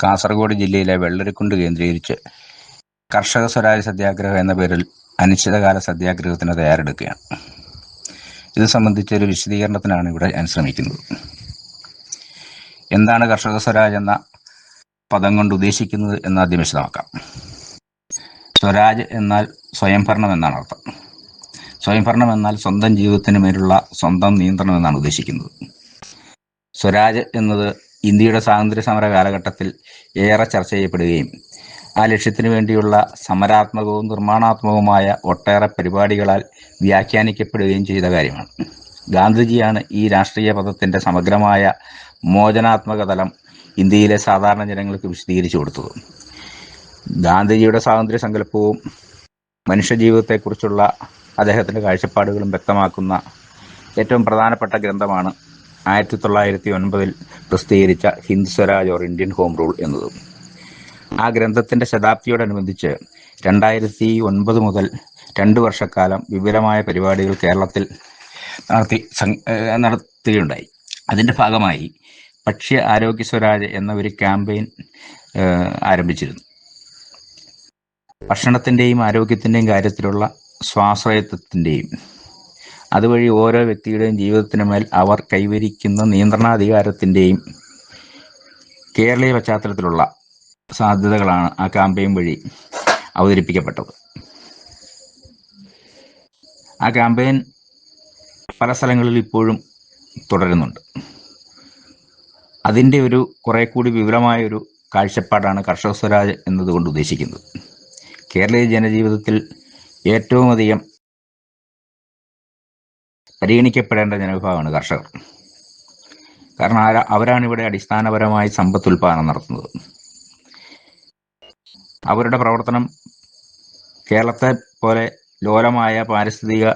കാസർഗോഡ് ജില്ലയിലെ വെള്ളരിക്കുണ്ട് കേന്ദ്രീകരിച്ച് കർഷക സ്വരാജ് സത്യാഗ്രഹം എന്ന പേരിൽ അനിശ്ചിതകാല സത്യാഗ്രഹത്തിന് തയ്യാറെടുക്കുകയാണ്. ഇത് സംബന്ധിച്ചൊരു വിശദീകരണത്തിനാണ് ഇവിടെ ഞാൻ ശ്രമിക്കുന്നത്. എന്താണ് കർഷക സ്വരാജ് എന്ന പദം കൊണ്ട് ഉദ്ദേശിക്കുന്നത് എന്ന് ആദ്യം വിശദമാക്കാം. സ്വരാജ് എന്നാൽ സ്വയംഭരണം എന്നാണ് അർത്ഥം. സ്വയംഭരണം എന്നാൽ സ്വന്തം ജീവിതത്തിന് മേലുള്ള സ്വന്തം നിയന്ത്രണം എന്നാണ് ഉദ്ദേശിക്കുന്നത്. സ്വരാജ് എന്നത് ഇന്ത്യയുടെ സ്വാതന്ത്ര്യ സമര കാലഘട്ടത്തിൽ ഏറെ ചർച്ച ചെയ്യപ്പെടുകയും ആ ലക്ഷ്യത്തിനു വേണ്ടിയുള്ള സമരാത്മകവും നിർമ്മാണാത്മകവുമായ ഒട്ടേറെ പരിപാടികളാൽ വ്യാഖ്യാനിക്കപ്പെടുകയും ചെയ്ത കാര്യമാണ്. ഗാന്ധിജിയാണ് ഈ രാഷ്ട്രീയ പദത്തിൻ്റെ സമഗ്രമായ മോചനാത്മക തലം ഇന്ത്യയിലെ സാധാരണ ജനങ്ങൾക്ക് വിശദീകരിച്ചു കൊടുത്തത്. ഗാന്ധിജിയുടെ സ്വാതന്ത്ര്യ സങ്കല്പവും മനുഷ്യജീവിതത്തെക്കുറിച്ചുള്ള അദ്ദേഹത്തിൻ്റെ കാഴ്ചപ്പാടുകളും വ്യക്തമാക്കുന്ന ഏറ്റവും പ്രധാനപ്പെട്ട ഗ്രന്ഥമാണ് 1909 പ്രസിദ്ധീകരിച്ച Hind Swaraj or Indian home rule എന്നത്. ആ ഗ്രന്ഥത്തിൻ്റെ ശതാബ്ദിയോടനുബന്ധിച്ച് 2009 മുതൽ 2 വർഷക്കാലം വിപുലമായ പരിപാടികൾ കേരളത്തിൽ നടത്തുകയുണ്ടായി. അതിൻ്റെ ഭാഗമായി ഭക്ഷ്യ ആരോഗ്യ സ്വരാജ് എന്ന ഒരു ക്യാമ്പയിൻ ആരംഭിച്ചിരുന്നു. ഭക്ഷണത്തിൻ്റെയും ആരോഗ്യത്തിൻ്റെയും കാര്യത്തിലുള്ള സ്വാശ്രയത്വത്തിൻ്റെയും അതുവഴി ഓരോ വ്യക്തിയുടെയും ജീവിതത്തിനു മേൽ അവർ കൈവരിക്കുന്ന നിയന്ത്രണാധികാരത്തിൻ്റെയും കേരളീയ പശ്ചാത്തലത്തിലുള്ള സാധ്യതകളാണ് ആ ക്യാമ്പയിൻ വഴി അവതരിപ്പിക്കപ്പെട്ടത്. ആ ക്യാമ്പയിൻ പല സ്ഥലങ്ങളിൽ ഇപ്പോഴും തുടരുന്നുണ്ട്. അതിൻ്റെ ഒരു കുറെ കൂടി വിപുലമായൊരു കാഴ്ചപ്പാടാണ് കർഷക സ്വരാജ് എന്നതുകൊണ്ട് ഉദ്ദേശിക്കുന്നത്. കേരളീയ ജനജീവിതത്തിൽ ഏറ്റവും അധികം പരിഗണിക്കപ്പെടേണ്ട ജനവിഭാഗമാണ് കർഷകർ. കാരണം അവരാണ് ഇവിടെ അടിസ്ഥാനപരമായി സമ്പത്ത് ഉൽപ്പാദനം നടത്തുന്നത്. അവരുടെ പ്രവർത്തനം കേരളത്തെ പോലെ ലോലമായ പാരിസ്ഥിതിക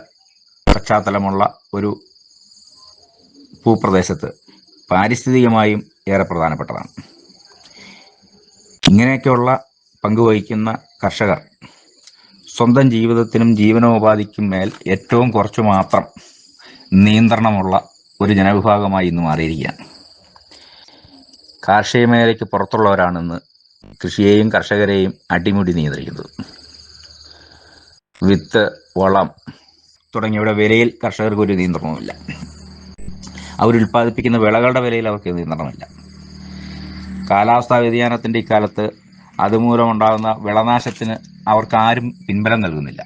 പശ്ചാത്തലമുള്ള ഒരു ഭൂപ്രദേശത്ത് പാരിസ്ഥിതികമായും ഏറെ പ്രധാനപ്പെട്ടതാണ്. ഇങ്ങനെയൊക്കെയുള്ള പങ്കുവഹിക്കുന്ന കർഷകർ സ്വന്തം ജീവിതത്തിനും ജീവനോപാധിക്കും മേൽ ഏറ്റവും കുറച്ചു മാത്രം നിയന്ത്രണമുള്ള ഒരു ജനവിഭാഗമായി ഇന്ന് മാറിയിരിക്കുകയാണ്. കാർഷിക മേഖലയ്ക്ക് പുറത്തുള്ളവരാണെന്ന് കൃഷിയെയും കർഷകരെയും അടിമുടി നിയന്ത്രിക്കുന്നത്. വിത്ത്, വളം തുടങ്ങിയവയുടെ വിലയിൽ കർഷകർക്ക് ഒരു നിയന്ത്രണവുമില്ല. അവരുൽപ്പാദിപ്പിക്കുന്ന വിളകളുടെ വിലയിൽ അവർക്ക് നിയന്ത്രണമില്ല. കാലാവസ്ഥാ വ്യതിയാനത്തിൻ്റെ ഇക്കാലത്ത് അതുമൂലമുണ്ടാകുന്ന വിളനാശത്തിന് അവർക്ക് ആരും പിൻബലം നൽകുന്നില്ല.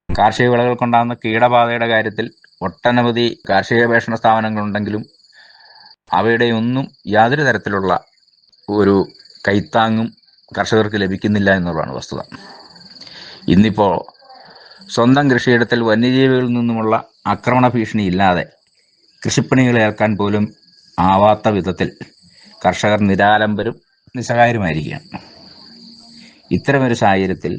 കാർഷിക വിളകൾക്കുണ്ടാകുന്ന കീടബാധയുടെ കാര്യത്തിൽ ഒട്ടനവധി കാർഷിക ഗവേഷണ സ്ഥാപനങ്ങളുണ്ടെങ്കിലും അവയുടെ ഒന്നും യാതൊരു തരത്തിലുള്ള ഒരു കൈത്താങ്ങും കർഷകർക്ക് ലഭിക്കുന്നില്ല എന്നുള്ളതാണ് വസ്തുത. ഇന്നിപ്പോൾ സ്വന്തം കൃഷിയിടത്തിൽ വന്യജീവികളിൽ നിന്നുമുള്ള ആക്രമണ ഭീഷണി ഇല്ലാതെ കൃഷിപ്പണികൾ ഏൽക്കാൻ പോലും ആവാത്ത വിധത്തിൽ കർഷകർ നിരാലംബരും നിസ്സഹായരുമായിരിക്കുകയാണ്. ഇത്തരമൊരു സാഹചര്യത്തിൽ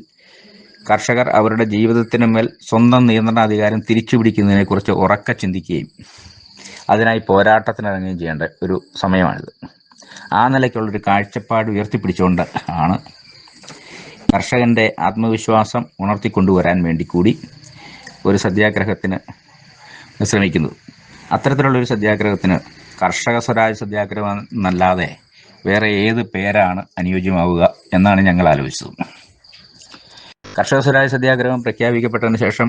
കർഷകർ അവരുടെ ജീവിതത്തിനുമേൽ സ്വന്തം നിയന്ത്രണാധികാരം തിരിച്ചുപിടിക്കുന്നതിനെക്കുറിച്ച് ഉറക്കെ ചിന്തിക്കുകയും അതിനായി പോരാട്ടത്തിനിറങ്ങുകയും ചെയ്യേണ്ട ഒരു സമയമാണിത്. ആ നിലയ്ക്കുള്ളൊരു കാഴ്ചപ്പാട് ഉയർത്തിപ്പിടിച്ചുകൊണ്ട് ആണ് കർഷകൻ്റെ ആത്മവിശ്വാസം ഉണർത്തിക്കൊണ്ടുവരാൻ വേണ്ടി കൂടി ഒരു സത്യാഗ്രഹത്തിന് ശ്രമിക്കുന്നത്. അത്തരത്തിലുള്ളൊരു സത്യാഗ്രഹത്തിന് കർഷക സ്വരാജ് സത്യാഗ്രഹം എന്നല്ലാതെ വേറെ ഏത് പേരാണ് അനുയോജ്യമാവുക എന്നാണ് ഞങ്ങൾ ആലോചിച്ചത്. കർഷക സ്വരാജ് സത്യാഗ്രഹം പ്രഖ്യാപിക്കപ്പെട്ടതിന് ശേഷം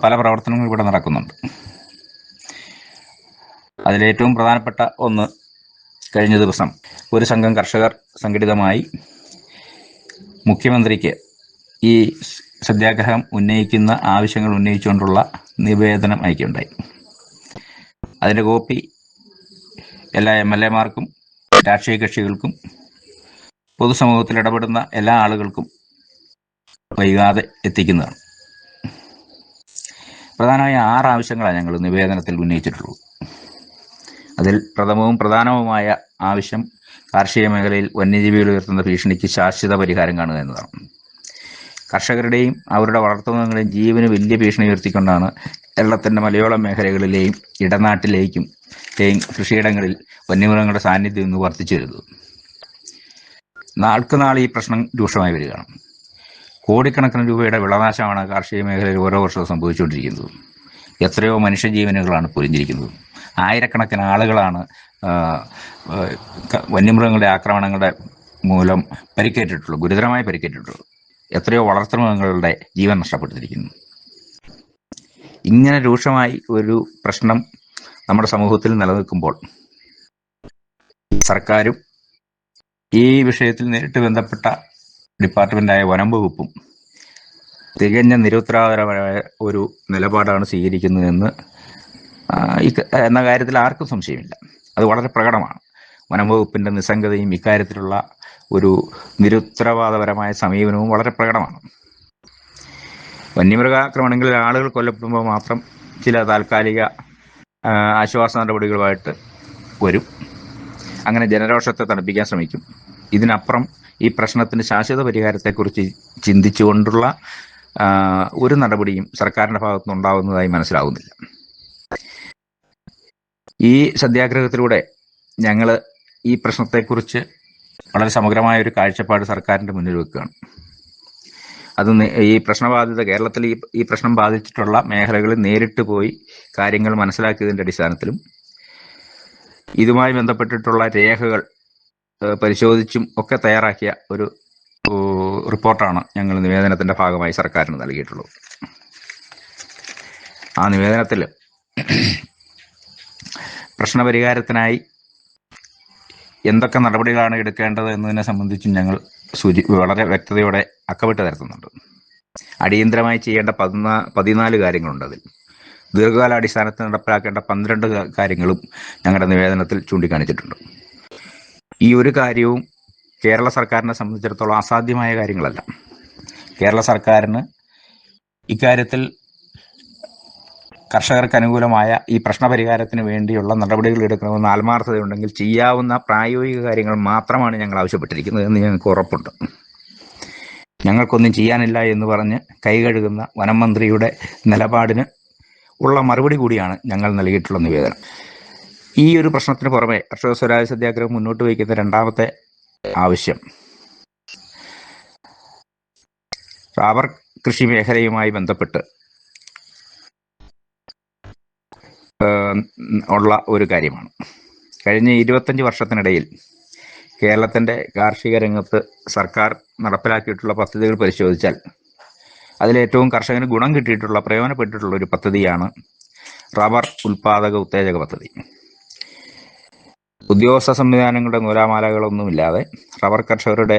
പല പ്രവർത്തനങ്ങളും ഇവിടെ നടക്കുന്നുണ്ട്. അതിലേറ്റവും പ്രധാനപ്പെട്ട ഒന്ന്, കഴിഞ്ഞ ദിവസം ഒരു സംഘം കർഷകർ സംഘടിതമായി മുഖ്യമന്ത്രിക്ക് ഈ സത്യാഗ്രഹം ഉന്നയിക്കുന്ന ആവശ്യങ്ങൾ ഉന്നയിച്ചുകൊണ്ടുള്ള നിവേദനം അയക്കുകയുണ്ടായി. അതിൻ്റെ കോപ്പി എല്ലാ MLA-മാർക്കും രാഷ്ട്രീയ കക്ഷികൾക്കും പൊതുസമൂഹത്തിൽ ഇടപെടുന്ന എല്ലാ ആളുകൾക്കും വൈകാതെ എത്തിക്കുന്നതാണ്. പ്രധാനമായ 6 ആവശ്യങ്ങളാണ് ഞങ്ങൾ നിവേദനത്തിൽ ഉന്നയിച്ചിട്ടുള്ളത്. അതിൽ പ്രധാനവുമായ ആവശ്യം കാർഷിക മേഖലയിൽ വന്യജീവികൾ ഉയർത്തുന്ന ഭീഷണിക്ക് ശാശ്വത പരിഹാരം കാണുക എന്നതാണ്. കർഷകരുടെയും അവരുടെ വളർത്തുമൃഗങ്ങളുടെയും ജീവന് വലിയ ഭീഷണി ഉയർത്തിക്കൊണ്ടാണ് കേരളത്തിൻ്റെ മലയോളം മേഖലകളിലെയും ഇടനാട്ടിലേക്കും കൃഷിയിടങ്ങളിൽ വന്യമൃഗങ്ങളുടെ സാന്നിധ്യം ഇന്ന് വർദ്ധിച്ചു വരുന്നത്. നാൾക്ക് നാൾ ഈ പ്രശ്നം രൂക്ഷമായി വരികയാണ്. കോടിക്കണക്കിന് രൂപയുടെ വിളനാശമാണ് കാർഷിക മേഖലയിൽ ഓരോ വർഷവും സംഭവിച്ചുകൊണ്ടിരിക്കുന്നത്. എത്രയോ മനുഷ്യജീവനുകളാണ് പൊലിഞ്ഞിരിക്കുന്നത്. ആയിരക്കണക്കിന് ആളുകളാണ് ആ, ആ, വന്യമൃഗങ്ങളുടെ ആക്രമണങ്ങളുടെ മൂലം പരിക്കേറ്റിട്ടുള്ളൂ, ഗുരുതരമായി പരിക്കേറ്റിട്ടുള്ളൂ. എത്രയോ വളർത്തുമൃഗങ്ങളുടെ ജീവൻ നഷ്ടപ്പെട്ടിരിക്കുന്നു. ഇങ്ങനെ രൂക്ഷമായി ഒരു പ്രശ്നം നമ്മുടെ സമൂഹത്തിൽ നിലനിൽക്കുമ്പോൾ സർക്കാരും ഈ വിഷയത്തിൽ നേരിട്ട് ബന്ധപ്പെട്ട ഡിപ്പാർട്ട്മെന്റായ വനം വകുപ്പും തികഞ്ഞ നിരുത്തരവാദപരമായ ഒരു നിലപാടാണ് സ്വീകരിക്കുന്നതെന്ന് എന്ന കാര്യത്തിൽ ആർക്കും സംശയമില്ല. അത് വളരെ പ്രകടമാണ്. വനം വകുപ്പിന്റെ നിസ്സംഗതയും ഇക്കാര്യത്തിലുള്ള ഒരു നിരുത്തരവാദപരമായ സമീപനവും വളരെ പ്രകടമാണ്. വന്യമൃഗാക്രമണങ്ങളിൽ ആളുകൾ കൊല്ലപ്പെടുമ്പോൾ മാത്രം ചില താൽക്കാലിക ആശ്വാസ നടപടികളുമായിട്ട് വരും. അങ്ങനെ ജനരോഷത്തെ തണുപ്പിക്കാൻ ശ്രമിക്കും. ഇതിനപ്പുറം ഈ പ്രശ്നത്തിന് ശാശ്വത പരിഹാരത്തെക്കുറിച്ച് ചിന്തിച്ചുകൊണ്ടുള്ള ഒരു നടപടിയും സർക്കാരിന്റെ ഭാഗത്തുനിന്ന് ഉണ്ടാകുന്നതായി മനസ്സിലാവുന്നില്ല. ഈ സത്യാഗ്രഹത്തിലൂടെ ഞങ്ങൾ ഈ പ്രശ്നത്തെക്കുറിച്ച് വളരെ സമഗ്രമായ ഒരു കാഴ്ചപ്പാട് സർക്കാരിന്റെ മുന്നിൽ വെക്കുകയാണ്. അത് ഈ പ്രശ്നബാധിത കേരളത്തിൽ ഈ പ്രശ്നം ബാധിച്ചിട്ടുള്ള മേഖലകളിൽ നേരിട്ട് പോയി കാര്യങ്ങൾ മനസ്സിലാക്കിയതിന്റെ അടിസ്ഥാനത്തിലും ഇതുമായി ബന്ധപ്പെട്ടിട്ടുള്ള രേഖകൾ പരിശോധിച്ചും ഒക്കെ തയ്യാറാക്കിയ ഒരു റിപ്പോർട്ടാണ് ഞങ്ങൾ നിവേദനത്തിന്റെ ഭാഗമായി സർക്കാരിന് നൽകിയിട്ടുള്ളത്. ആ നിവേദനത്തിൽ പ്രശ്നപരിഹാരത്തിനായി എന്തൊക്കെ നടപടികളാണ് എടുക്കേണ്ടത് എന്നതിനെ സംബന്ധിച്ചും ഞങ്ങൾ വളരെ വ്യക്തതയോടെ അക്കമിട്ട് നിരത്തുന്നുണ്ട്. അടിയന്തരമായി ചെയ്യേണ്ട 14 കാര്യങ്ങളുണ്ട്. അതിൽ ദീർഘകാലാടിസ്ഥാനത്തിൽ നടപ്പിലാക്കേണ്ട 12 കാര്യങ്ങളും ഞങ്ങളുടെ നിവേദനത്തിൽ ചൂണ്ടിക്കാണിച്ചിട്ടുണ്ട്. ഈ ഒരു കാര്യവും കേരള സർക്കാരിനെ സംബന്ധിച്ചിടത്തോളം അസാധ്യമായ കാര്യങ്ങളല്ല. കേരള സർക്കാരിന് ഇക്കാര്യത്തിൽ കർഷകർക്ക് അനുകൂലമായ ഈ പ്രശ്നപരിഹാരത്തിന് വേണ്ടിയുള്ള നടപടികൾ എടുക്കണമെന്ന് ആത്മാർത്ഥതയുണ്ടെങ്കിൽ ചെയ്യാവുന്ന പ്രായോഗിക കാര്യങ്ങൾ മാത്രമാണ് ഞങ്ങൾ ആവശ്യപ്പെട്ടിരിക്കുന്നത് എന്ന് ഞങ്ങൾക്ക് ഉറപ്പുണ്ട്. ഞങ്ങൾക്കൊന്നും ചെയ്യാനില്ല എന്ന് പറഞ്ഞ് കൈകഴുകുന്ന വനം മന്ത്രിയുടെ നിലപാടിന് ഉള്ള മറുപടി കൂടിയാണ് ഞങ്ങൾ നൽകിയിട്ടുള്ള നിവേദനം. ഈ ഒരു പ്രശ്നത്തിന് പുറമെ കർഷക സ്വരാജ് സത്യാഗ്രഹം മുന്നോട്ട് വയ്ക്കുന്ന രണ്ടാമത്തെ ആവശ്യം റബ്ബർ കൃഷി മേഖലയുമായി ബന്ധപ്പെട്ട് ഉള്ള ഒരു കാര്യമാണ്. കഴിഞ്ഞ 25 വർഷത്തിനിടയിൽ കേരളത്തിൻ്റെ കാർഷിക രംഗത്ത് സർക്കാർ നടപ്പിലാക്കിയിട്ടുള്ള പദ്ധതികൾ പരിശോധിച്ചാൽ അതിലേറ്റവും കർഷകന് ഗുണം കിട്ടിയിട്ടുള്ള, പ്രയോജനപ്പെട്ടിട്ടുള്ള ഒരു പദ്ധതിയാണ് റബ്ബർ ഉൽപാദക ഉത്തേജക പദ്ധതി. ഉദ്യോഗസ്ഥ സംവിധാനങ്ങളുടെ നൂലാമാലകളൊന്നുമില്ലാതെ റബ്ബർ കർഷകരുടെ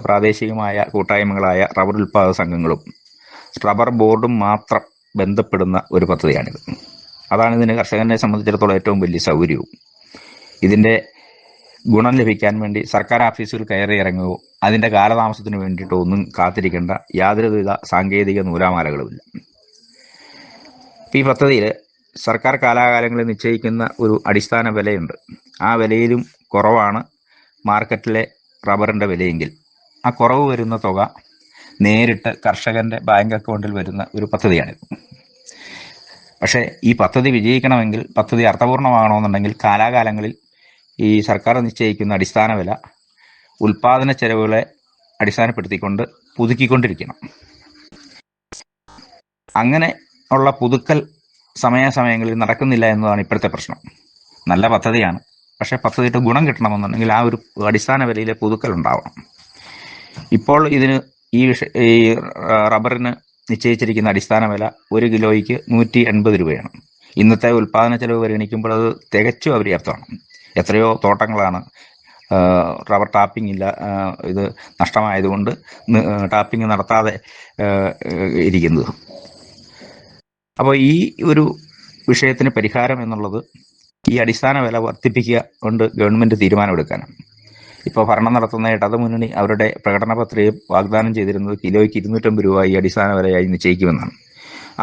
പ്രാദേശികമായ കൂട്ടായ്മകളായ റബ്ബർ ഉൽപാദക സംഘങ്ങളും റബ്ബർ ബോർഡും മാത്രം ബന്ധപ്പെടുന്ന ഒരു പദ്ധതിയാണിത്. അതാണ് ഇതിന് കർഷകനെ സംബന്ധിച്ചിടത്തോളം ഏറ്റവും വലിയ സൗകര്യവും. ഇതിൻ്റെ ഗുണം ലഭിക്കാൻ വേണ്ടി സർക്കാർ ഓഫീസുകൾ കയറി ഇറങ്ങുകയോ അതിൻ്റെ കാലതാമസത്തിന് വേണ്ടിയിട്ടോ ഒന്നും കാത്തിരിക്കേണ്ട യാതൊരുവിധ സാങ്കേതിക നൂലാമാലകളുമില്ല. ഈ പദ്ധതിയിൽ സർക്കാർ കാലാകാലങ്ങളിൽ നിശ്ചയിക്കുന്ന ഒരു അടിസ്ഥാന വിലയുണ്ട്. ആ വിലയിലും കുറവാണ് മാർക്കറ്റിലെ റബ്ബറിൻ്റെ വിലയെങ്കിൽ ആ കുറവ് വരുന്ന തുക നേരിട്ട് കർഷകൻ്റെ ബാങ്ക് അക്കൗണ്ടിൽ വരുന്ന ഒരു പദ്ധതിയാണിത്. പക്ഷേ ഈ പദ്ധതി വിജയിക്കണമെങ്കിൽ, പദ്ധതി അർത്ഥപൂർണമാകണമെന്നുണ്ടെങ്കിൽ കാലാകാലങ്ങളിൽ ഈ സർക്കാർ നിശ്ചയിക്കുന്ന അടിസ്ഥാന വില ഉൽപാദന ചെലവുകളെ അടിസ്ഥാനപ്പെടുത്തിക്കൊണ്ട് പുതുക്കിക്കൊണ്ടിരിക്കണം. അങ്ങനെ ഉള്ള പുതുക്കൽ സമയാസമയങ്ങളിൽ നടക്കുന്നില്ല എന്നതാണ് ഇപ്പോഴത്തെ പ്രശ്നം. നല്ല പദ്ധതിയാണ്, പക്ഷേ പദ്ധതിയുടെ ഗുണം കിട്ടണമെന്നുണ്ടെങ്കിൽ ആ ഒരു അടിസ്ഥാന വിലയിലെ പുതുക്കൽ ഉണ്ടാവണം. ഇപ്പോൾ ഇതിന് ഈ റബ്ബറിന് നിശ്ചയിച്ചിരിക്കുന്ന അടിസ്ഥാന വില 1 കിലോയ്ക്ക് 180 രൂപയാണ്. ഇന്നത്തെ ഉൽപാദന ചെലവ് പരിഗണിക്കുമ്പോൾ അത് തികച്ചും അപര്യാപ്തമാണ്. എത്രയോ തോട്ടങ്ങളാണ് റബ്ബർ ടാപ്പിംഗ് ഇല്ല, ഇത് നഷ്ടമായതുകൊണ്ട് ടാപ്പിംഗ് നടത്താതെ ഇരിക്കുന്നത്. അപ്പോൾ ഈ ഒരു വിഷയത്തിന് പരിഹാരം എന്നുള്ളത് ഈ അടിസ്ഥാന വില വർദ്ധിപ്പിക്കുക കൊണ്ട് ഗവൺമെൻറ് തീരുമാനമെടുക്കാനാണ്. ഇപ്പോൾ ഭരണം നടത്തുന്ന ഇടതുമുന്നണി അവരുടെ പ്രകടന പത്രികയിൽ വാഗ്ദാനം ചെയ്തിരുന്നത് കിലോയ്ക്ക് 250 രൂപ ഈ അടിസ്ഥാന വിലയായി നിശ്ചയിക്കുമെന്നാണ്.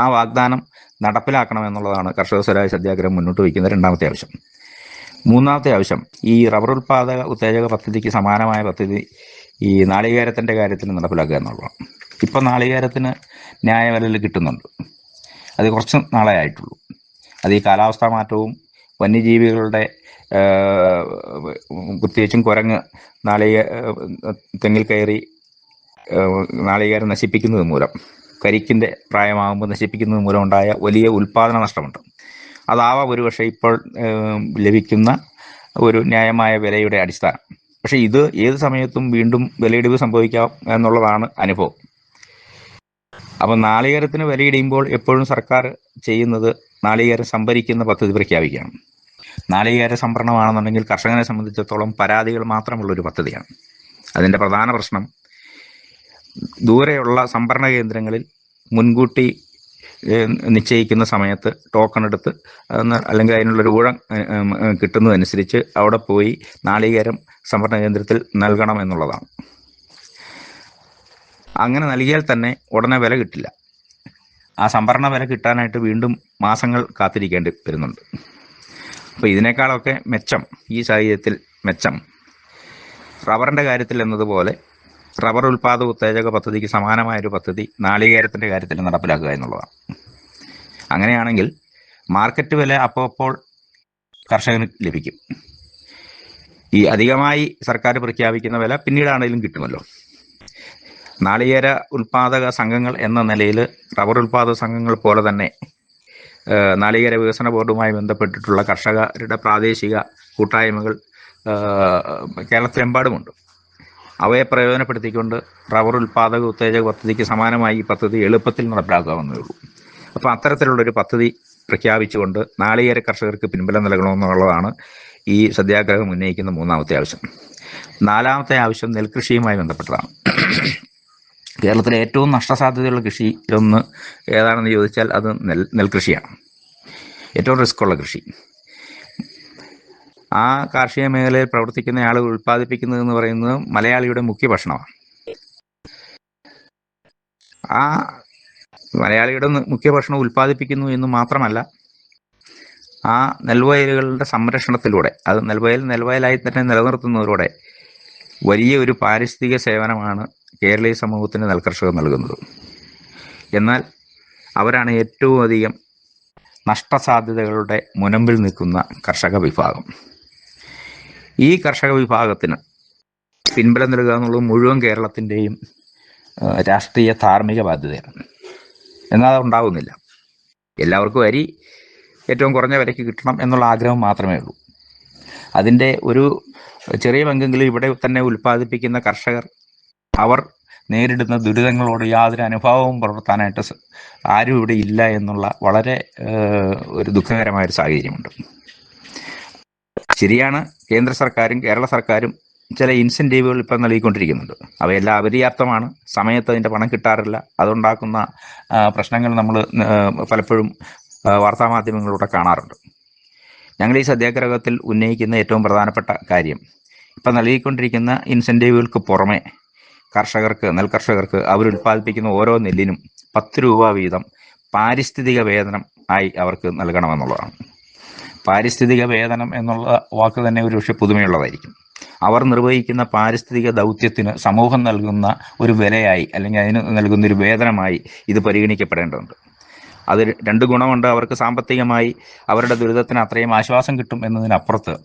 ആ വാഗ്ദാനം നടപ്പിലാക്കണമെന്നുള്ളതാണ് കർഷക സ്വരാജ് സത്യാഗ്രഹം മുന്നോട്ട് വയ്ക്കുന്ന രണ്ടാമത്തെ ആവശ്യം. മൂന്നാമത്തെ ആവശ്യം, ഈ റബ്ബർ ഉൽപാദക ഉത്തേജക പദ്ധതിക്ക് സമാനമായ പദ്ധതി ഈ നാളികേരത്തിൻ്റെ കാര്യത്തിൽ നടപ്പിലാക്കുക എന്നുള്ളതാണ്. ഇപ്പം നാളികേരത്തിന് ന്യായവിലയിൽ കിട്ടുന്നുണ്ട്. അത് കുറച്ച് നാളെ ആയിട്ടുള്ളൂ. അത് ഈ കാലാവസ്ഥാ മാറ്റവും വന്യജീവികളുടെ പ്രത്യേകിച്ചും കുരങ്ങ് തെങ്ങിൽ കയറി നാളികേരം നശിപ്പിക്കുന്നത് മൂലം, കരിക്കിൻ്റെ പ്രായമാകുമ്പോൾ നശിപ്പിക്കുന്നത് മൂലം ഉണ്ടായ വലിയ ഉൽപാദന നഷ്ടമുണ്ട്. അതാവാം ഒരുപക്ഷെ ഇപ്പോൾ ലഭിക്കുന്ന ഒരു ന്യായമായ വിലയുടെ അടിസ്ഥാനം. പക്ഷേ ഇത് ഏത് സമയത്തും വീണ്ടും വിലയിടിവ് സംഭവിക്കാം എന്നുള്ളതാണ് അനുഭവം. അപ്പം നാളികേരത്തിന് വിലയിടിയുമ്പോൾ എപ്പോഴും സർക്കാർ ചെയ്യുന്നത് നാളികേരം സംഭരിക്കുന്ന പദ്ധതി പ്രഖ്യാപിക്കുകയാണ്. നാളികേര സംഭരണമാണെന്നുണ്ടെങ്കിൽ കർഷകനെ സംബന്ധിച്ചിടത്തോളം പരാതികൾ മാത്രമുള്ളൊരു പദ്ധതിയാണ്. അതിൻ്റെ പ്രധാന പ്രശ്നം ദൂരെയുള്ള സംഭരണ കേന്ദ്രങ്ങളിൽ മുൻകൂട്ടി നിശ്ചയിക്കുന്ന സമയത്ത് ടോക്കൺ എടുത്ത് അല്ലെങ്കിൽ അതിനുള്ളൊരു ഊഴം കിട്ടുന്നതനുസരിച്ച് അവിടെ പോയി നാളികേരം സംഭരണ കേന്ദ്രത്തിൽ നൽകണം എന്നുള്ളതാണ്. അങ്ങനെ നൽകിയാൽ തന്നെ ഉടനെ വില കിട്ടില്ല. ആ സംഭരണ വില കിട്ടാനായിട്ട് വീണ്ടും മാസങ്ങൾ കാത്തിരിക്കേണ്ടി വരുന്നുണ്ട്. അപ്പോൾ ഇതിനേക്കാളൊക്കെ മെച്ചം, ഈ സാഹചര്യത്തിൽ മെച്ചം റബ്ബറിൻ്റെ കാര്യത്തിൽ എന്നതുപോലെ റബ്ബർ ഉൽപ്പാദക ഉത്തേജക പദ്ധതിക്ക് സമാനമായൊരു പദ്ധതി നാളികേരത്തിൻ്റെ കാര്യത്തിൽ നടപ്പിലാക്കുക എന്നുള്ളതാണ്. അങ്ങനെയാണെങ്കിൽ മാർക്കറ്റ് വില അപ്പോൾ കർഷകന് ലഭിക്കും. ഈ അധികമായി സർക്കാർ പ്രഖ്യാപിക്കുന്ന വില പിന്നീടാണെങ്കിലും കിട്ടുമല്ലോ. നാളികേര ഉൽപ്പാദക സംഘങ്ങൾ എന്ന നിലയിൽ റബ്ബർ ഉൽപ്പാദക സംഘങ്ങൾ പോലെ തന്നെ നാളികേര വികസന ബോർഡുമായി ബന്ധപ്പെട്ടിട്ടുള്ള കർഷകരുടെ പ്രാദേശിക കൂട്ടായ്മകൾ കേരളത്തിലെമ്പാടുമുണ്ട്. അവയെ പ്രയോജനപ്പെടുത്തിക്കൊണ്ട് റബ്ബർ ഉൽപ്പാദക ഉത്തേജക പദ്ധതിക്ക് സമാനമായി ഈ പദ്ധതി എളുപ്പത്തിൽ നടപ്പിലാക്കാവുന്നതേ ഉള്ളൂ. അപ്പോൾ അത്തരത്തിലുള്ളൊരു പദ്ധതി പ്രഖ്യാപിച്ചുകൊണ്ട് നാളികേര കർഷകർക്ക് പിൻബലം നൽകണമെന്നുള്ളതാണ് ഈ സത്യാഗ്രഹം ഉന്നയിക്കുന്ന മൂന്നാമത്തെ ആവശ്യം. നാലാമത്തെ ആവശ്യം നെൽകൃഷിയുമായി ബന്ധപ്പെട്ടതാണ്. കേരളത്തിലെ ഏറ്റവും നഷ്ടസാധ്യതയുള്ള കൃഷിയിലൊന്ന് ഏതാണെന്ന് ചോദിച്ചാൽ അത് നെൽകൃഷിയാണ്. ഏറ്റവും റിസ്ക്കുള്ള കൃഷി. ആ കാർഷിക മേഖലയിൽ പ്രവർത്തിക്കുന്ന ആളുകൾ ഉൽപ്പാദിപ്പിക്കുന്നതെന്ന് പറയുന്നത് മലയാളിയുടെ മുഖ്യ ഭക്ഷണമാണ്. ആ മലയാളിയുടെ മുഖ്യ ഭക്ഷണം ഉൽപ്പാദിപ്പിക്കുന്നു എന്ന് മാത്രമല്ല, ആ നെൽവയലുകളുടെ സംരക്ഷണത്തിലൂടെ, അത് നെൽവയലായി തന്നെ നിലനിർത്തുന്നതിലൂടെ വലിയ ഒരു പാരിസ്ഥിതിക സേവനമാണ് കേരളീയ സമൂഹത്തിന് നെൽകർഷകർ നൽകുന്നത്. എന്നാൽ അവരാണ് ഏറ്റവും അധികം നഷ്ടസാധ്യതകളുടെ മുനമ്പിൽ നിൽക്കുന്ന കർഷക വിഭാഗം. ഈ കർഷക വിഭാഗത്തിന് പിൻബലം നൽകുക എന്നുള്ളത് മുഴുവൻ കേരളത്തിൻ്റെയും രാഷ്ട്രീയ ധാർമ്മിക ബാധ്യതയാണ്. എന്നാൽ അതുണ്ടാകുന്നില്ല. എല്ലാവർക്കും അരി ഏറ്റവും കുറഞ്ഞ വിലയ്ക്ക് കിട്ടണം എന്നുള്ള ആഗ്രഹം മാത്രമേ ഉള്ളൂ. അതിൻ്റെ ഒരു ചെറിയ പങ്കെങ്കിലും ഇവിടെ തന്നെ ഉൽപ്പാദിപ്പിക്കുന്ന കർഷകർ അവർ നേരിടുന്ന ദുരിതങ്ങളോട് യാതൊരു അനുഭവവും പുലർത്താനായിട്ട് ആരും ഇവിടെ ഇല്ല എന്നുള്ള വളരെ ഒരു ദുഃഖകരമായൊരു സാഹചര്യമുണ്ട്. ശരിയാണ്, കേന്ദ്ര സർക്കാരും കേരള സർക്കാരും ചില ഇൻസെൻറ്റീവുകൾ ഇപ്പം നൽകിക്കൊണ്ടിരിക്കുന്നുണ്ട്. അവയെല്ലാം അപര്യാപ്തമാണ്. സമയത്ത് അതിൻ്റെ പണം കിട്ടാറില്ല. അതുണ്ടാക്കുന്ന പ്രശ്നങ്ങൾ നമ്മൾ പലപ്പോഴും വാർത്താമാധ്യമങ്ങളിലൂടെ കാണാറുണ്ട്. ഞങ്ങൾ ഈ സത്യാഗ്രഹത്തിൽ ഉന്നയിക്കുന്ന ഏറ്റവും പ്രധാനപ്പെട്ട കാര്യം, ഇപ്പം നൽകിക്കൊണ്ടിരിക്കുന്ന ഇൻസെൻറ്റീവുകൾക്ക് പുറമെ നെൽകർഷകർക്ക് അവരുൽപ്പാദിപ്പിക്കുന്ന ഓരോ നെല്ലിനും 10 രൂപ വീതം പാരിസ്ഥിതിക വേതനം ആയി അവർക്ക് നൽകണമെന്നുള്ളതാണ്. പാരിസ്ഥിതിക വേതനം എന്നുള്ള വാക്ക് തന്നെ ഒരു പക്ഷേ പുതുമയുള്ളതായിരിക്കും. അവർ നിർവഹിക്കുന്ന പാരിസ്ഥിതിക ദൗത്യത്തിന് സമൂഹം നൽകുന്ന ഒരു വിലയായി, അല്ലെങ്കിൽ അതിന് നൽകുന്നൊരു വേതനമായി ഇത് പരിഗണിക്കപ്പെടേണ്ടതുണ്ട്. അത് രണ്ട് ഗുണമുണ്ട്. അവർക്ക് സാമ്പത്തികമായി അവരുടെ ദുരിതത്തിന് അത്രയും ആശ്വാസം കിട്ടും എന്നതിനപ്പുറത്ത്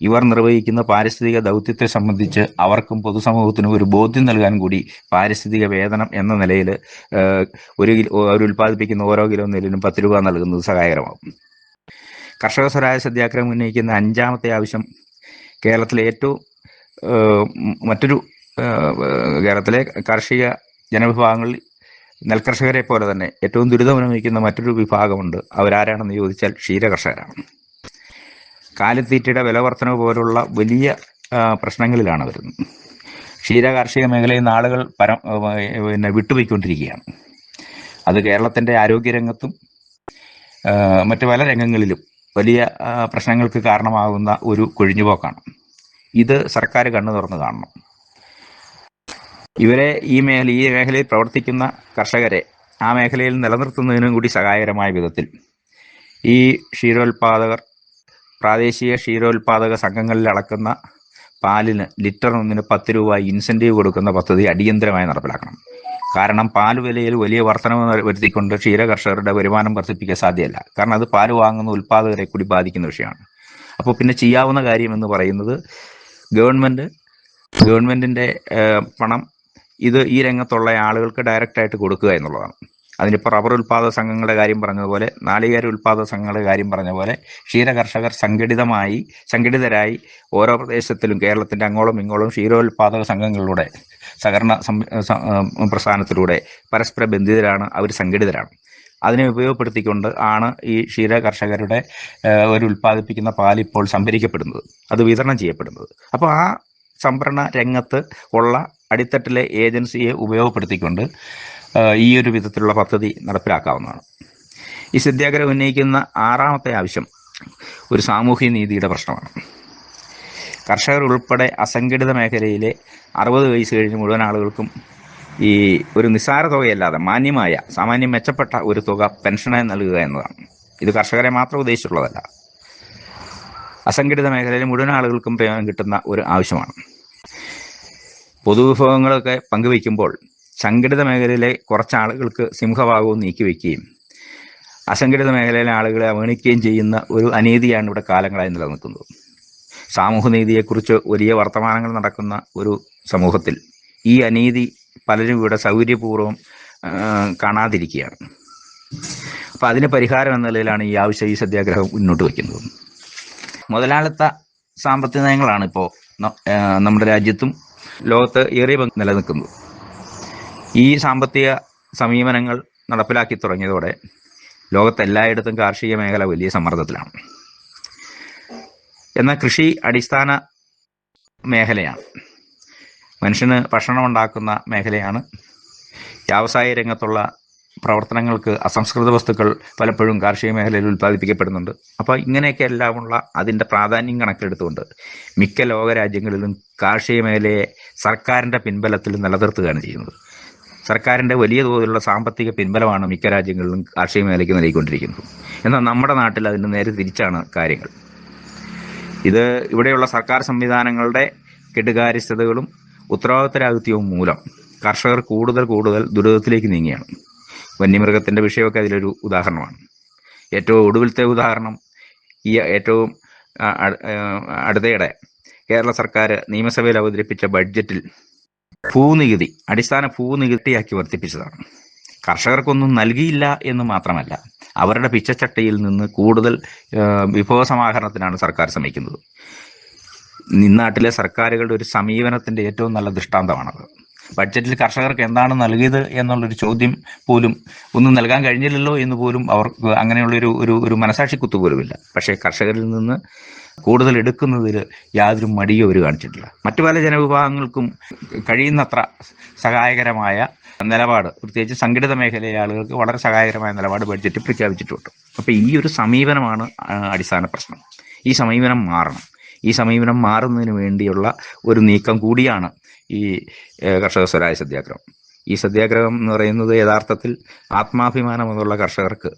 ഇവർ നിർവഹിക്കുന്ന പാരിസ്ഥിതിക ദൗത്യത്തെ സംബന്ധിച്ച് അവർക്കും പൊതുസമൂഹത്തിനും ഒരു ബോധ്യം നൽകാൻ കൂടി പാരിസ്ഥിതിക വേതനം എന്ന നിലയിൽ അവർ ഉൽപ്പാദിപ്പിക്കുന്ന ഓരോ കിലോ നെല്ലിനും 10 രൂപ നൽകുന്നത് സഹായകരമാകും. കർഷക സ്വരാജ്യ സത്യാഗ്രഹം ഉന്നയിക്കുന്ന അഞ്ചാമത്തെ ആവശ്യം, കേരളത്തിലെ കേരളത്തിലെ കാർഷിക ജനവിഭാഗങ്ങളിൽ നെൽകർഷകരെ പോലെ തന്നെ ഏറ്റവും ദുരിതമനുഭവിക്കുന്ന മറ്റൊരു വിഭാഗമുണ്ട്. അവരാരാണെന്ന് ചോദിച്ചാൽ ക്ഷീരകർഷകരാണ്. കാലിത്തീറ്റയുടെ വിലവർധനവ് പോലുള്ള വലിയ പ്രശ്നങ്ങളിലാണ് വരുന്നത്. ക്ഷീരകാർഷിക മേഖലയിൽ നിന്ന് ആളുകൾ വിട്ടുപോയിക്കൊണ്ടിരിക്കുകയാണ്. അത് കേരളത്തിൻ്റെ ആരോഗ്യരംഗത്തും മറ്റ് പല രംഗങ്ങളിലും വലിയ പ്രശ്നങ്ങൾക്ക് കാരണമാകുന്ന ഒരു കൊഴിഞ്ഞുപോക്കാണ്. ഇത് സർക്കാർ കണ്ണു തുറന്ന് കാണണം. ഇവരെ ഈ മേഖലയിൽ പ്രവർത്തിക്കുന്ന കർഷകരെ ആ മേഖലയിൽ നിലനിർത്തുന്നതിനും കൂടി സഹായകരമായ വിധത്തിൽ ഈ ക്ഷീരോത്പാദകർ പ്രാദേശിക ക്ഷീരോത്പാദക സംഘങ്ങളിൽ അളക്കുന്ന പാലിന് ലിറ്ററിന് 10 രൂപ ഇൻസെൻറ്റീവ് കൊടുക്കുന്ന പദ്ധതി അടിയന്തരമായി നടപ്പിലാക്കണം. കാരണം പാൽ വിലയിൽ വലിയ വർധനവ് വരുത്തിക്കൊണ്ട് ക്ഷീരകർഷകരുടെ വരുമാനം വർദ്ധിപ്പിക്കാൻ സാധ്യമല്ല. കാരണം അത് പാൽ വാങ്ങുന്ന ഉൽപ്പാദകരെ കൂടി ബാധിക്കുന്ന വിഷയമാണ്. അപ്പോൾ പിന്നെ ചെയ്യാവുന്ന കാര്യം എന്ന് പറയുന്നത് ഗവൺമെൻറ്റിൻ്റെ പണം ഈ രംഗത്തുള്ള ആളുകൾക്ക് ഡയറക്റ്റായിട്ട് കൊടുക്കുക എന്നുള്ളതാണ്. അതിനിപ്പോൾ റബ്ബർ ഉൽപ്പാദക സംഘങ്ങളുടെ കാര്യം പറഞ്ഞതുപോലെ, നാളികേര ഉൽപ്പാദക സംഘങ്ങളുടെ കാര്യം പറഞ്ഞ പോലെ ക്ഷീര കർഷകർ സംഘടിതരായി ഓരോ പ്രദേശത്തിലും കേരളത്തിൻ്റെ അങ്ങോളം ഇങ്ങോളം ക്ഷീരോത്പാദക സംഘങ്ങളിലൂടെ, സഹകരണ പ്രസ്ഥാനത്തിലൂടെ പരസ്പര ബന്ധിതരാണ്, അവർ സംഘടിതരാണ്. അതിനെ ഉപയോഗപ്പെടുത്തിക്കൊണ്ട് ആണ് ഈ ക്ഷീര കർഷകരുടെ ഒരു ഉൽപ്പാദിപ്പിക്കുന്ന പാൽ ഇപ്പോൾ സംഭരിക്കപ്പെടുന്നത്, അത് വിതരണം ചെയ്യപ്പെടുന്നത്. അപ്പോൾ ആ സംഭരണ രംഗത്ത് ഉള്ള അടിത്തട്ടിലെ ഏജൻസിയെ ഉപയോഗപ്പെടുത്തിക്കൊണ്ട് ഈ ഒരു വിധത്തിലുള്ള പദ്ധതി നടപ്പിലാക്കാവുന്നതാണ്. ഈ സത്യാഗ്രഹം ഉന്നയിക്കുന്ന 6ാമത്തെ ആവശ്യം ഒരു സാമൂഹ്യ നീതിയുടെ പ്രശ്നമാണ്. കർഷകർ ഉൾപ്പെടെ അസംഘടിത മേഖലയിലെ 60 വയസ്സ് കഴിഞ്ഞ് മുഴുവൻ ആളുകൾക്കും ഈ ഒരു നിസ്സാര തുകയല്ലാതെ മാന്യമായ, സാമാന്യം മെച്ചപ്പെട്ട ഒരു തുക പെൻഷനായി നൽകുക എന്നതാണ്. ഇത് കർഷകരെ മാത്രം ഉദ്ദേശിച്ചുള്ളതല്ല, അസംഘടിത മേഖലയിലെ മുഴുവൻ ആളുകൾക്കും പ്രയോജനം കിട്ടുന്ന ഒരു ആവശ്യമാണ്. പൊതുവിഭവങ്ങളൊക്കെ പങ്കുവയ്ക്കുമ്പോൾ സംഘടിത മേഖലയിലെ കുറച്ച് ആളുകൾക്ക് സിംഹഭാഗവും നീക്കിവെക്കുകയും അസംഘടിത മേഖലയിലെ ആളുകളെ അവഗണിക്കുകയും ചെയ്യുന്ന ഒരു അനീതിയാണ് ഇവിടെ കാലങ്ങളായി നിലനിൽക്കുന്നത്. സാമൂഹ്യനീതിയെക്കുറിച്ച് വലിയ വർത്തമാനങ്ങൾ നടക്കുന്ന ഒരു സമൂഹത്തിൽ ഈ അനീതി പലരും ഇവിടെ സൗകര്യപൂർവ്വം കാണാതിരിക്കുകയാണ്. അപ്പം അതിന് പരിഹാരം എന്ന നിലയിലാണ് ഈ സത്യാഗ്രഹം മുന്നോട്ട് വയ്ക്കുന്നത്. മുതലാളിത്ത സാമ്പത്തിക നയങ്ങളാണ് ഇപ്പോൾ നമ്മുടെ രാജ്യത്തും ലോകത്ത് ഏറിയ പങ്ക് നിലനിൽക്കുന്നത്. ഈ സാമ്പത്തിക സമീപനങ്ങൾ നടപ്പിലാക്കി തുടങ്ങിയതോടെ ലോകത്തെല്ലായിടത്തും കാർഷിക മേഖല വലിയ സമ്മർദ്ദത്തിലാണ്. എന്നാൽ കൃഷി അടിസ്ഥാന മേഖലയാണ്, മനുഷ്യന് ഭക്ഷണം ഉണ്ടാക്കുന്ന മേഖലയാണ്. വ്യാവസായ രംഗത്തുള്ള പ്രവർത്തനങ്ങൾക്ക് അസംസ്കൃത വസ്തുക്കൾ പലപ്പോഴും കാർഷിക മേഖലയിൽ ഉൽപ്പാദിപ്പിക്കപ്പെടുന്നുണ്ട്. അപ്പോൾ ഇങ്ങനെയൊക്കെ എല്ലാമുള്ള അതിൻ്റെ പ്രാധാന്യം കണക്കിലെടുത്തുകൊണ്ട് മിക്ക ലോകരാജ്യങ്ങളിലും കാർഷിക മേഖലയെ സർക്കാരിൻ്റെ പിൻബലത്തിൽ നിലനിർത്തുകയാണ് ചെയ്യുന്നത്. സർക്കാരിൻ്റെ വലിയ തോതിലുള്ള സാമ്പത്തിക പിൻബലമാണ് മിക്ക രാജ്യങ്ങളിലും കാർഷിക മേഖലയ്ക്ക് നൽകിക്കൊണ്ടിരിക്കുന്നത്. എന്നാൽ നമ്മുടെ നാട്ടിൽ അതിന് നേരെ തിരിച്ചാണ് കാര്യങ്ങൾ. ഇത് ഇവിടെയുള്ള സർക്കാർ സംവിധാനങ്ങളുടെ കെടുകാര്യസ്ഥതകളും ഉത്തരവാദിത്തരാഹിത്യവും മൂലം കർഷകർ കൂടുതൽ ദുരിതത്തിലേക്ക് നീങ്ങുകയാണ്. വന്യമൃഗത്തിൻ്റെ വിഷയമൊക്കെ അതിലൊരു ഉദാഹരണമാണ്. ഏറ്റവും ഒടുവിലത്തെ ഉദാഹരണം ഈ ഏറ്റവും അടുത്തയിടെ കേരള സർക്കാർ നിയമസഭയിൽ അവതരിപ്പിച്ച ബഡ്ജറ്റിൽ ഭൂനികുതി, അടിസ്ഥാന ഭൂനികുതിയാക്കി വർദ്ധിപ്പിച്ചതാണ്. കർഷകർക്കൊന്നും നൽകിയില്ല എന്ന് മാത്രമല്ല, അവരുടെ പിച്ചച്ചട്ടയിൽ നിന്ന് കൂടുതൽ വിഭവസമാഹരണത്തിനാണ് സർക്കാർ ശ്രമിക്കുന്നത്. ഇന്നാട്ടിലെ സർക്കാരുകളുടെ ഒരു സമീപനത്തിൻ്റെ ഏറ്റവും നല്ല ദൃഷ്ടാന്തമാണത്. ബഡ്ജറ്റിൽ കർഷകർക്ക് എന്താണ് നൽകിയത് എന്നുള്ളൊരു ചോദ്യം പോലും, ഒന്നും നൽകാൻ കഴിഞ്ഞില്ലല്ലോ എന്ന് പോലും അവർക്ക് അങ്ങനെയുള്ളൊരു ഒരു മനസാക്ഷി കുത്തുപോലുമില്ല. പക്ഷേ കർഷകരിൽ നിന്ന് കൂടുതൽ എടുക്കുന്നതിൽ യാതൊരു മടിയും അവർ കാണിച്ചിട്ടില്ല. മറ്റു പല ജനവിഭാഗങ്ങൾക്കും കഴിയുന്നത്ര സഹായകരമായ നിലപാട്, പ്രത്യേകിച്ച് സംഘടിത മേഖലയിലെ ആളുകൾക്ക് വളരെ സഹായകരമായ നിലപാട് ബഡ്ജറ്റ് പ്രഖ്യാപിച്ചിട്ടുണ്ട്. അപ്പോൾ ഈ ഒരു സമീപനമാണ് അടിസ്ഥാന പ്രശ്നം. ഈ സമീപനം മാറണം. ഈ സമീപനം മാറുന്നതിന് വേണ്ടിയുള്ള ഒരു നീക്കം കൂടിയാണ് ഈ കർഷക സ്വരാജ് സത്യാഗ്രഹം. ഈ സത്യാഗ്രഹം എന്ന് പറയുന്നത് യഥാർത്ഥത്തിൽ ആത്മാഭിമാനമുള്ള കർഷകർക്ക്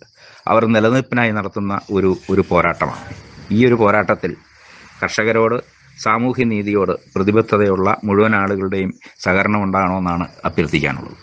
അവർ നിലനിൽപ്പിനായി നടത്തുന്ന ഒരു പോരാട്ടമാണ്. ഈ ഒരു പോരാട്ടത്തിൽ കർഷകരോട്, സാമൂഹ്യ നീതിയോട് പ്രതിബദ്ധതയുള്ള മുഴുവൻ ആളുകളുടെയും സഹകരണം ഉണ്ടാകണമെന്നാണ് അഭ്യർത്ഥിക്കാനുള്ളത്.